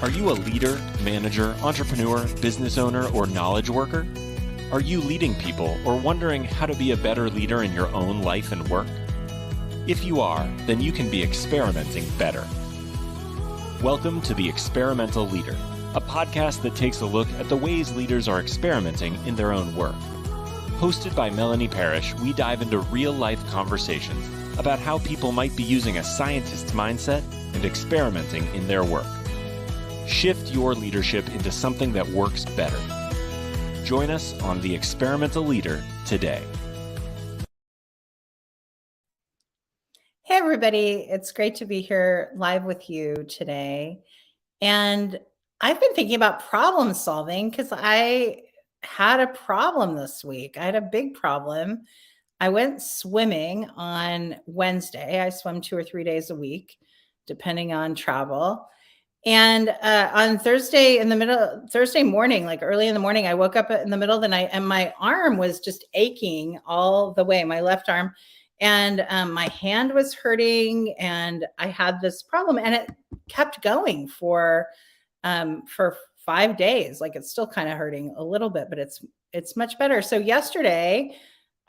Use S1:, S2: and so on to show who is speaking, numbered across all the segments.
S1: Are you a leader, manager, entrepreneur, business owner, or knowledge worker? Are you leading people or wondering how to be a better leader in your own life and work? If you are, then you can be experimenting better. Welcome to The Experimental Leader, a podcast that takes a look at the ways leaders are experimenting in their own work. Hosted by Melanie Parrish, we dive into real-life conversations about how people might be using a scientist's mindset and experimenting in their work. Shift your leadership into something that works better. Join us on The Experimental Leader today.
S2: Hey, everybody. It's great to be here live with you today. And I've been thinking about problem solving because I had a problem this week. I had a big problem. I went swimming on Wednesday. I swim 2 or 3 days a week, depending on travel. And on Thursday morning, like early in the morning, I woke up in the middle of the night and my arm was just aching all the way, my left arm. And my hand was hurting and I had this problem and it kept going for 5 days. Like it's still kind of hurting a little bit, but it's much better. So yesterday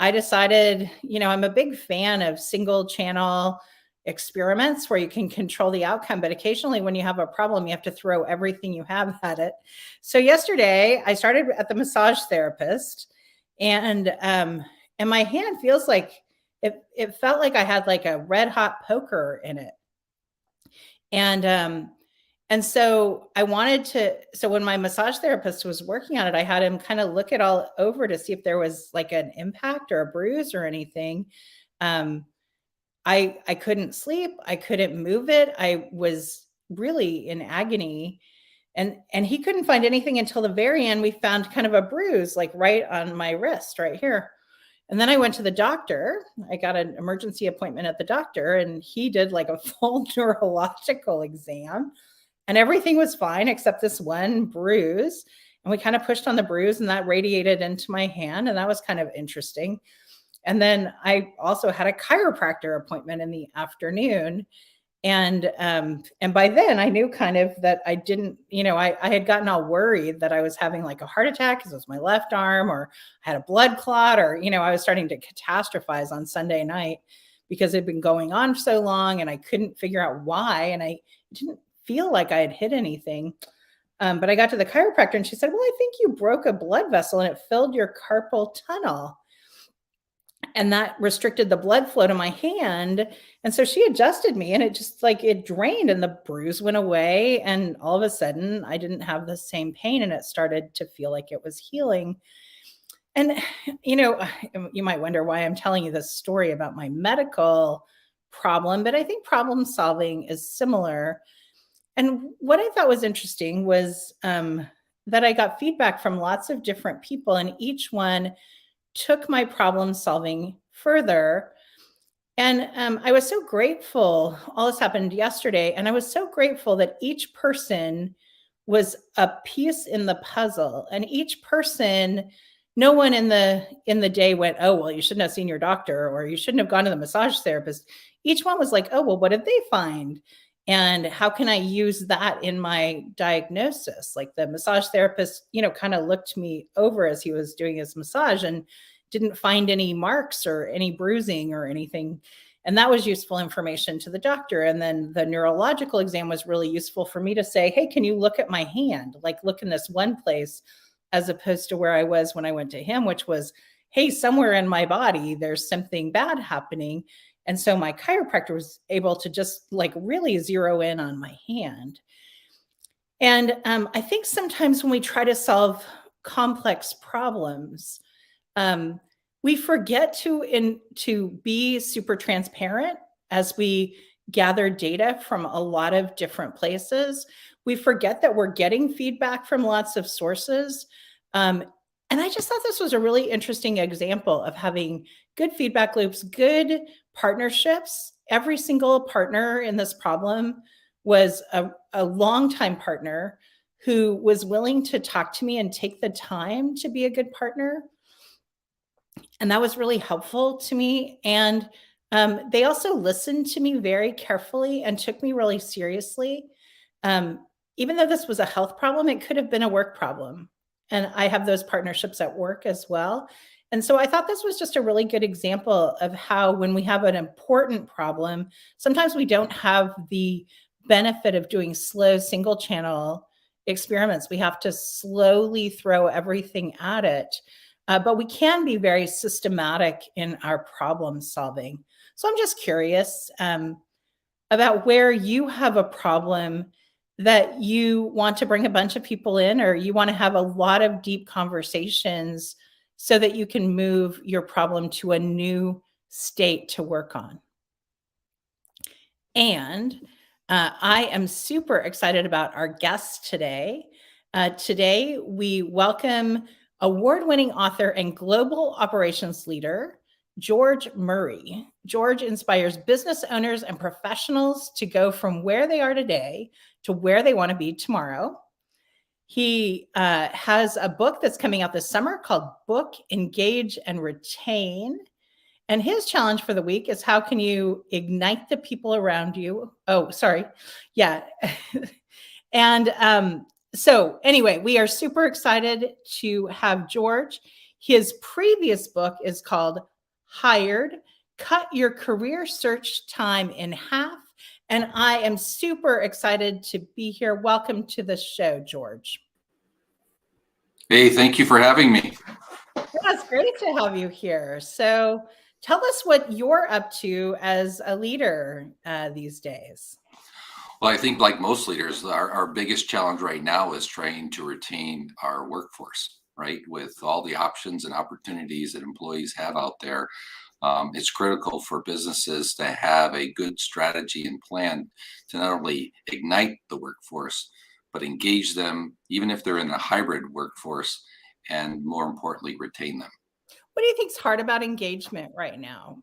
S2: I decided, I'm a big fan of single channel experiments where you can control the outcome, but occasionally when you have a problem, you have to throw everything you have at it. So yesterday I started at the massage therapist and my hand feels like it felt like I had like a red hot poker in it. And so so when my massage therapist was working on it, I had him kind of look it all over to see if there was like an impact or a bruise or anything. I couldn't sleep. I couldn't move it. I was really in agony and he couldn't find anything until the very end. We found kind of a bruise like right on my wrist right here. And then I went to the doctor. I got an emergency appointment at the doctor and he did like a full neurological exam and everything was fine except this one bruise. And we kind of pushed on the bruise and that radiated into my hand. And that was kind of interesting. And then I also had a chiropractor appointment in the afternoon. And by then I knew kind of that I didn't, I had gotten all worried that I was having like a heart attack because it was my left arm or I had a blood clot or, I was starting to catastrophize on Sunday night because it had been going on so long and I couldn't figure out why. And I didn't feel like I had hit anything. But I got to the chiropractor and she said, well, I think you broke a blood vessel and it filled your carpal tunnel. And that restricted the blood flow to my hand. And so she adjusted me and it just like it drained and the bruise went away. And all of a sudden I didn't have the same pain and it started to feel like it was healing. And, you might wonder why I'm telling you this story about my medical problem, but I think problem solving is similar. And what I thought was interesting was that I got feedback from lots of different people and each one took my problem solving further. And I was so grateful. All this happened yesterday. And I was so grateful that each person was a piece in the puzzle. And each person, no one in the day went, oh, well, you shouldn't have seen your doctor or you shouldn't have gone to the massage therapist. Each one was like, oh, well, what did they find? And how can I use that in my diagnosis? Like the massage therapist, kind of looked me over as he was doing his massage and didn't find any marks or any bruising or anything. And that was useful information to the doctor. And then the neurological exam was really useful for me to say, hey, can you look at my hand? Like look in this one place, as opposed to where I was when I went to him, which was, hey, somewhere in my body, there's something bad happening. And so my chiropractor was able to just like really zero in on my hand. And I think sometimes when we try to solve complex problems, we forget to be super transparent as we gather data from a lot of different places. We forget that we're getting feedback from lots of sources. And I just thought this was a really interesting example of having good feedback loops, good partnerships. Every single partner in this problem was a longtime partner who was willing to talk to me and take the time to be a good partner. And that was really helpful to me. And they also listened to me very carefully and took me really seriously. even though this was a health problem, it could have been a work problem. And I have those partnerships at work as well. And so I thought this was just a really good example of how, when we have an important problem, sometimes we don't have the benefit of doing slow single channel experiments. We have to slowly throw everything at it. But we can be very systematic in our problem solving. So I'm just curious about where you have a problem that you want to bring a bunch of people in, or you want to have a lot of deep conversations so that you can move your problem to a new state to work on. And I am super excited about our guest today. Today, we welcome award-winning author and global operations leader, George Murray. George inspires business owners and professionals to go from where they are today to where they want to be tomorrow. He has a book that's coming out this summer called Book, Engage, and Retain. And his challenge for the week is, how can you ignite the people around you? Oh, sorry. Yeah. And so anyway, we are super excited to have George. His previous book is called Hired: Cut Your Career Search Time in Half. And I am super excited to be here. Welcome to the show, George.
S3: Hey, thank you for having me.
S2: Yeah, it's great to have you here. So tell us what you're up to as a leader these days.
S3: Well, I think like most leaders, our biggest challenge right now is trying to retain our workforce, right? With all the options and opportunities that employees have out there, it's critical for businesses to have a good strategy and plan to not only ignite the workforce, but engage them, even if they're in a hybrid workforce, and more importantly, retain them.
S2: What do you think is hard about engagement right now?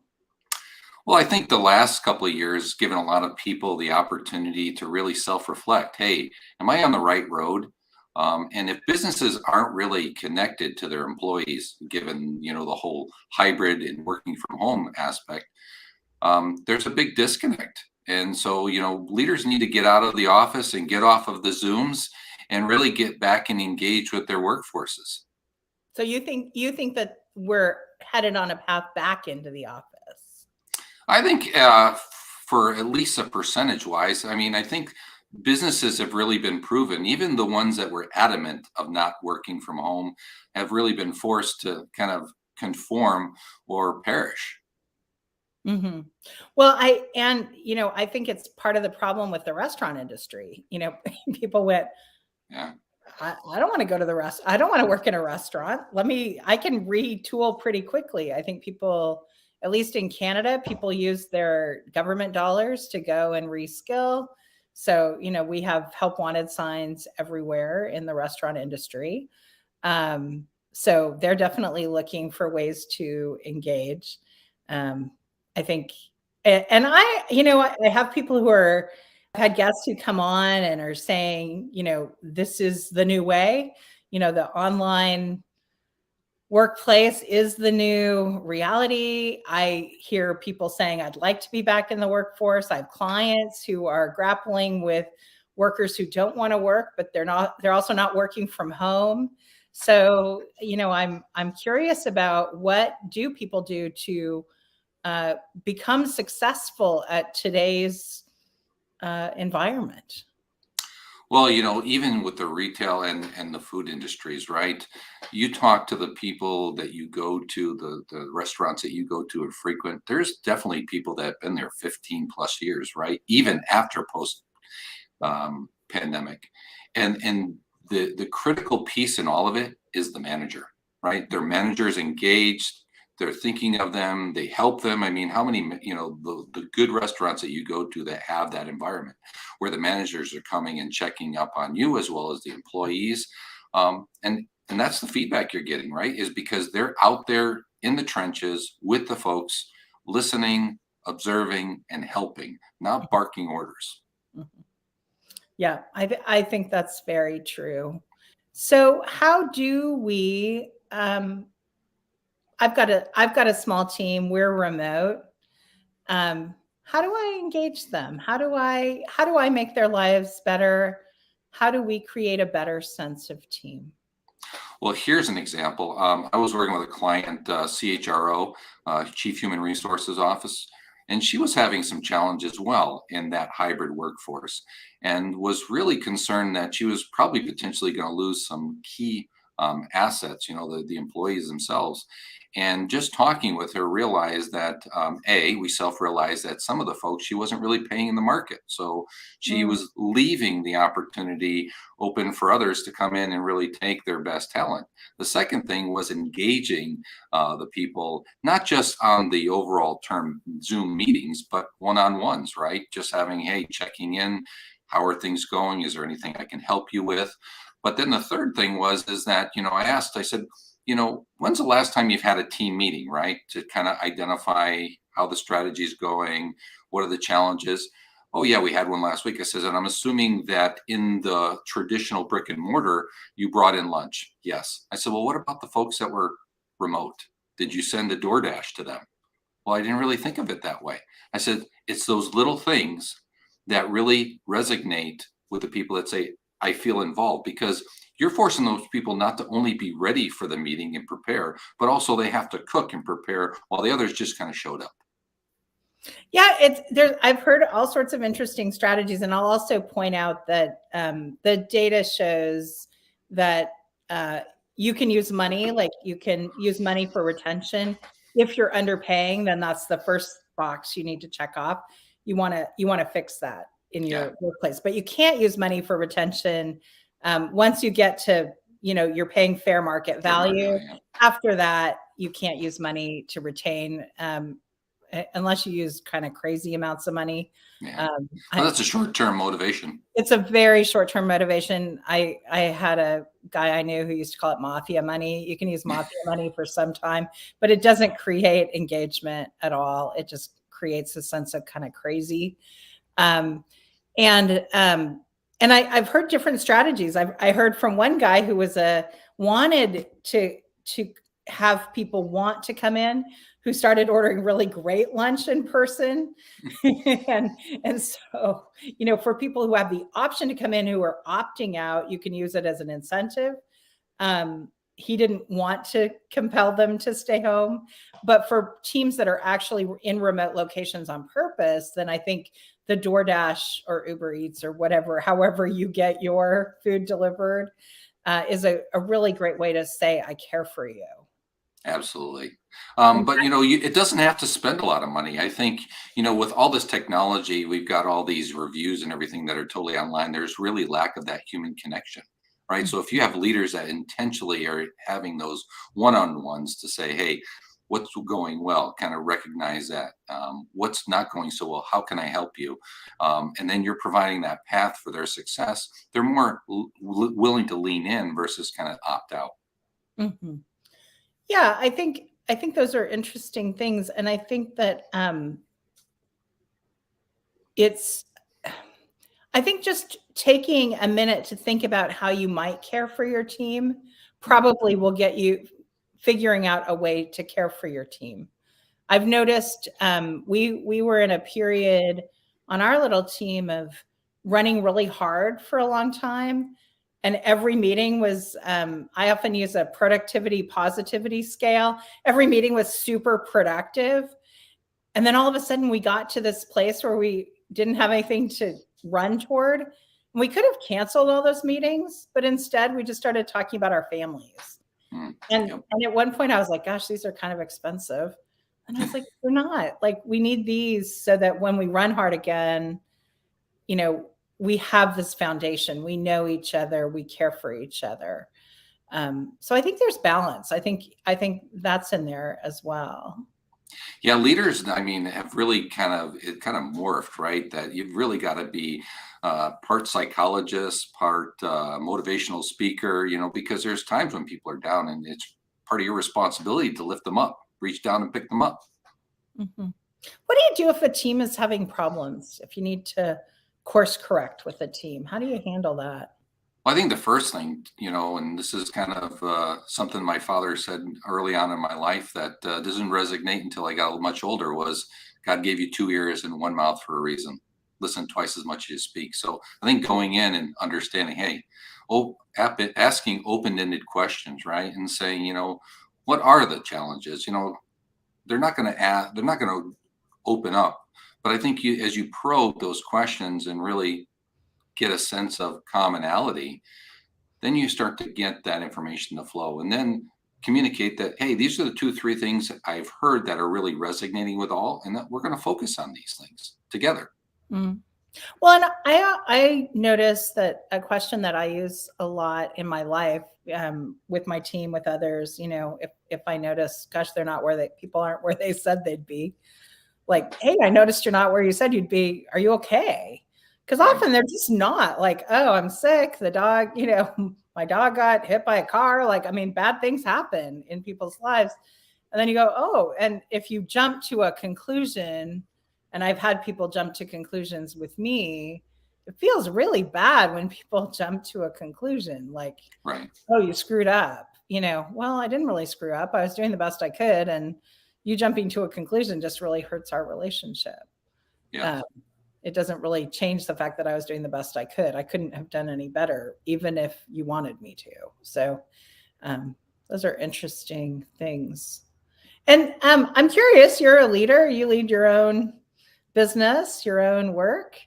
S3: Well, I think the last couple of years given a lot of people the opportunity to really self-reflect. Hey, am I on the right road? And if businesses aren't really connected to their employees, given the whole hybrid and working from home aspect, there's a big disconnect. And so leaders need to get out of the office and get off of the Zooms and really get back and engage with their workforces.
S2: So you think that we're headed on a path back into the office?
S3: I think for at least a percentage wise, I think businesses have really been proven, even the ones that were adamant of not working from home have really been forced to kind of conform or perish.
S2: Mm-hmm. Well, I think it's part of the problem with the restaurant industry. People went,
S3: Yeah.
S2: I don't want to go to the I don't want to work in a restaurant. I can retool pretty quickly. I think people, at least in Canada, people use their government dollars to go and reskill. So, we have help wanted signs everywhere in the restaurant industry. So they're definitely looking for ways to engage. I think, and I have people I've had guests who come on and are saying, this is the new way, the online workplace is the new reality. I hear people saying, I'd like to be back in the workforce. I have clients who are grappling with workers who don't want to work, but they're also not working from home. So, I'm curious about, what do people do to become successful at today's environment?
S3: Well, even with the retail and the food industries, right? You talk to the people that you go to, the restaurants that you go to and frequent, there's definitely people that have been there 15 plus years, right? Even after post pandemic. And the critical piece in all of it is the manager, right? Their manager's engaged. They're thinking of them. They help them. How many, the good restaurants that you go to that have that environment where the managers are coming and checking up on you as well as the employees. And that's the feedback you're getting, right? Is because they're out there in the trenches with the folks, listening, observing, and helping, not barking orders.
S2: Yeah, I think that's very true. So how do we, I've got a small team. We're remote. How do I engage them? How do I make their lives better? how do we create a better sense of team?
S3: Well, here's an example. I was working with a client, CHRO, Chief Human Resources Office, and she was having some challenge as well in that hybrid workforce, and was really concerned that she was probably potentially going to lose some key assets, the employees themselves. And just talking with her, realized that we self-realized that some of the folks she wasn't really paying in the market, so she
S2: Mm,
S3: was leaving the opportunity open for others to come in and really take their best talent. The second thing was engaging the people, not just on the overall term Zoom meetings, but one-on-ones, right? Just having, hey, checking in, how are things going? Is there anything I can help you with? But then the third thing was is that, I said, when's the last time you've had a team meeting, right? To kind of identify how the strategy is going, what are the challenges? Oh yeah, we had one last week. I says, and I'm assuming that in the traditional brick and mortar, you brought in lunch. Yes. I said, well, what about the folks that were remote? Did you send a DoorDash to them? Well, I didn't really think of it that way. I said, it's those little things that really resonate with the people that say, I feel involved, because you're forcing those people not to only be ready for the meeting and prepare, but also they have to cook and prepare while the others just kind of showed up.
S2: yeah, it's there. I've heard all sorts of interesting strategies, and I'll also point out that the data shows that you can use money, like you can use money for retention. If you're underpaying, then that's the first box you need to check off. You want to fix that in
S3: Yeah.
S2: your workplace, but you can't use money for retention once you get to you're paying fair market
S3: Fair market
S2: value.
S3: value,
S2: After that, you can't use money to retain. Unless you use kind of crazy amounts of money.
S3: yeah.
S2: Um,
S3: Well,
S2: I,
S3: that's a short-term motivation.
S2: it's a very short-term motivation. I had a guy I knew who used to call it mafia money. You can use mafia money for some time, but it doesn't create engagement at all. It just creates a sense of kind of crazy. Um, and I've heard different strategies. I heard from one guy who wanted to have people want to come in, who started ordering really great lunch in person. and so, for people who have the option to come in who are opting out, you can use it as an incentive. He didn't want to compel them to stay home, but for teams that are actually in remote locations on purpose, then I think the DoorDash or Uber Eats or whatever, however you get your food delivered, is a really great way to say, I care for you.
S3: Absolutely. But it doesn't have to spend a lot of money. I think, with all this technology, we've got all these reviews and everything that are totally online. There's really lack of that human connection, right? So if you have leaders that intentionally are having those one-on-ones to say, hey, what's going well, kind of recognize that. What's not going so well, how can I help you? And then you're providing that path for their success. They're more willing to lean in versus kind of opt out.
S2: Mhm. Yeah, I think those are interesting things, and I think that it's I think just taking a minute to think about how you might care for your team probably will get you figuring out a way to care for your team. I've noticed we were in a period on our little team of running really hard for a long time. And every meeting was, I often use a productivity positivity scale. Every meeting was super productive. And then all of a sudden we got to this place where we didn't have anything to run toward. We could have canceled all those meetings, but instead we just started talking about our families.
S3: Mm,
S2: And
S3: yep.
S2: and at one point I was like, gosh, these are kind of expensive. And I was like, they're not. Like, we need these so that when we run hard again, you know, we have this foundation. We know each other, we care for each other. So I think there's balance. I think that's in there as well.
S3: Yeah, leaders, I mean, have really kind of morphed, right? That you've really got to be part psychologist, part motivational speaker, because there's times when people are down, and it's part of your responsibility to lift them up, reach down and pick them up.
S2: Mhm. What do you do if a team is having problems? If you need to course correct with a team, how do you handle that?
S3: Well, I think the first thing, and this is kind of something my father said early on in my life that doesn't resonate until I got much older, was God gave you two ears and one mouth for a reason. listen twice as much as you speak. So I think going in and understanding, hey, asking open-ended questions, right? And saying, what are the challenges? They're not going to ask, they're not going to open up. But I think as you probe those questions and really get a sense of commonality, then you start to get that information to flow, and then communicate that, hey, these are the 2, 3 things I've heard that are really resonating with all, and that we're going to focus on these things together.
S2: Mm. Well, and I noticed that a question that I use a lot in my life, with my team, with others, if I notice, gosh, people aren't where they said they'd be. Like, hey, I noticed you're not where you said you'd be. Are you okay? Because often they're just not. Like, oh, I'm sick. The dog, my dog got hit by a car. Like, I mean, bad things happen in people's lives. And then you go, oh, and if you jump to a conclusion, and I've had people jump to conclusions with me, it feels really bad when people jump to a conclusion like,
S3: right,
S2: oh, you screwed up. Well, I didn't really screw up. I was doing the best I could. And you jumping to a conclusion just really hurts our relationship.
S3: Yeah.
S2: It doesn't really change the fact that I was doing the best I could. I couldn't have done any better, even if you wanted me to. So those are interesting things. And I'm curious, you're a leader. You lead your own business, your own work.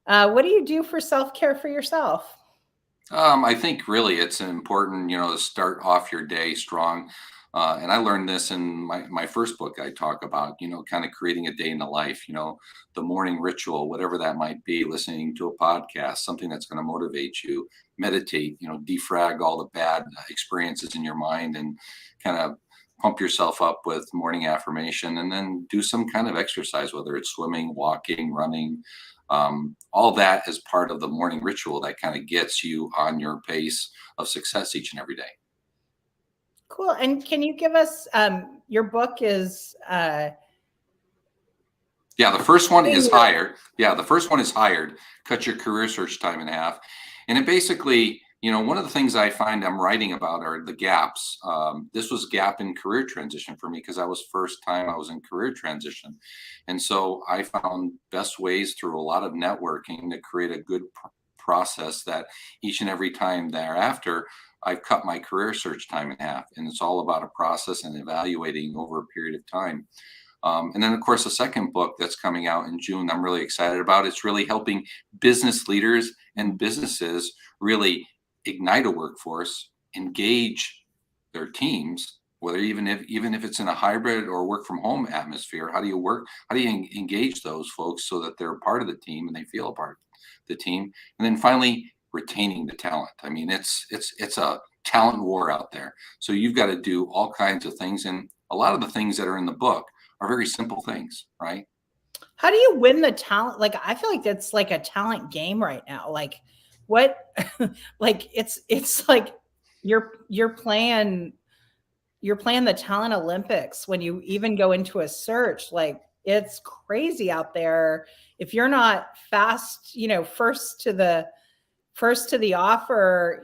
S2: What do you do for self-care for yourself?
S3: I think really it's important, to start off your day strong. And I learned this in my first book. I talk about, kind of creating a day in the life, the morning ritual, whatever that might be, listening to a podcast, something that's going to motivate you, meditate, defrag all the bad experiences in your mind and kind of pump yourself up with morning affirmation, and then do some kind of exercise, whether it's swimming, walking, running, all that is part of the morning ritual that kind of gets you on your pace of success each and every day.
S2: Cool. And can you give us, your book is,
S3: the first one is Hired. Yeah, the first one is Hired, Cut Your Career Search Time in Half. And it basically, one of the things I find I'm writing about are the gaps. This was gap in career transition for me because I was first time I was in career transition. And so I found best ways through a lot of networking to create a good process that each and every time thereafter, I've cut my career search time in half. And it's all about a process and evaluating over a period of time. And then, of course, the second book that's coming out in June, I'm really excited about. It's really helping business leaders and businesses really ignite a workforce, engage their teams, whether even if it's in a hybrid or work from home atmosphere. How do you engage those folks so that they're part of the team and they feel a part of the team? And then finally, retaining the talent. I mean, it's a talent war out there. So you've got to do all kinds of things. And a lot of the things that are in the book are very simple things, right?
S2: How do you win the talent? Like, I feel like that's like a talent game right now. Like what, like it's like you're playing the talent Olympics when you even go into a search. Like, it's crazy out there. If you're not fast, first to the offer,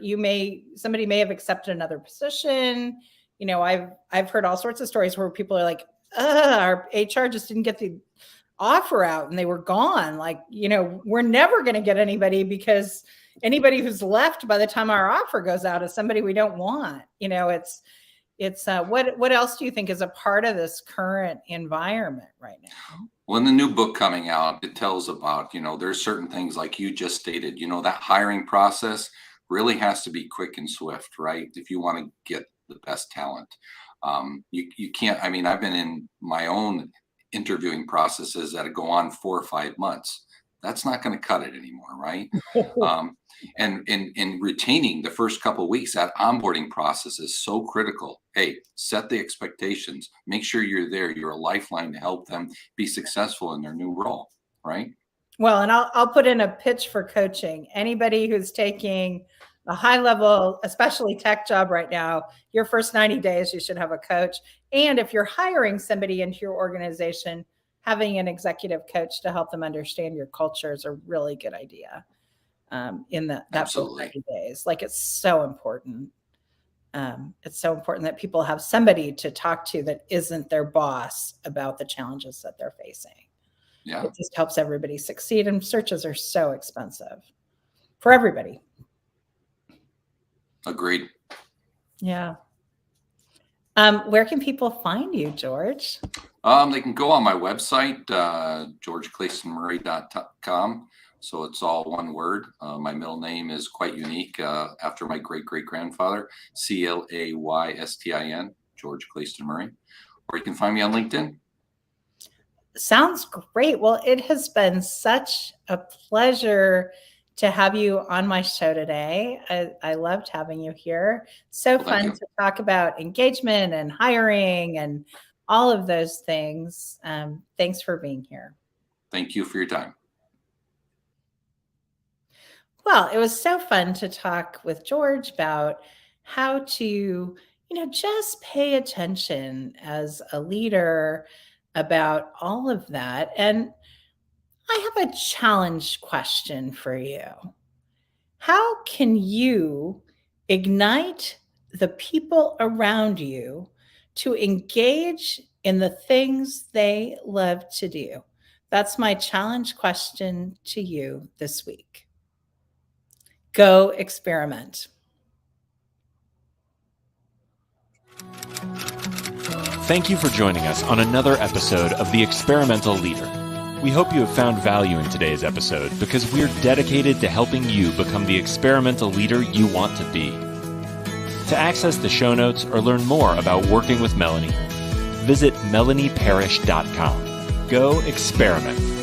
S2: somebody may have accepted another position. I've heard all sorts of stories where people are like, our HR just didn't get the offer out and they were gone. Like, we're never going to get anybody because anybody who's left by the time our offer goes out is somebody we don't want. It's what else do you think is a part of this current environment right now?
S3: Well, in the new book coming out, it tells about, there's certain things like you just stated, that hiring process really has to be quick and swift, right? If you want to get the best talent. You can't, I've been in my own interviewing processes that go on 4 or 5 months. That's not going to cut it anymore, right? And retaining the first couple of weeks, that onboarding process is so critical. Hey, set the expectations. Make sure you're there. You're a lifeline to help them be successful in their new role, right?
S2: Well, and I'll put in a pitch for coaching. Anybody who's taking a high level, especially tech job right now, your first 90 days, you should have a coach. And if you're hiring somebody into your organization, having an executive coach to help them understand your culture is a really good idea. In that first 90 days, like, it's so important. It's so important that people have somebody to talk to that isn't their boss about the challenges that they're facing.
S3: Yeah.
S2: It just helps everybody succeed. And searches are so expensive for everybody.
S3: Agreed.
S2: Yeah. Where can people find you, George?
S3: They can go on my website, georgeclaystonmurray.com. So it's all one word. My middle name is quite unique, after my great-great-grandfather, Claystin, George Clayston Murray. Or you can find me on LinkedIn.
S2: Sounds great. Well, it has been such a pleasure to have you on my show today. I loved having you here. So fun to talk about engagement and hiring and all of those things. Thanks for being here.
S3: Thank you for your time.
S2: Well, it was so fun to talk with George about how to, just pay attention as a leader about all of that. And I have a challenge question for you. How can you ignite the people around you to engage in the things they love to do? That's my challenge question to you this week. Go experiment.
S1: Thank you for joining us on another episode of The Experimental Leader. We hope you have found value in today's episode because we're dedicated to helping you become the experimental leader you want to be. To access the show notes or learn more about working with Melanie, visit melanieparish.com. Go experiment.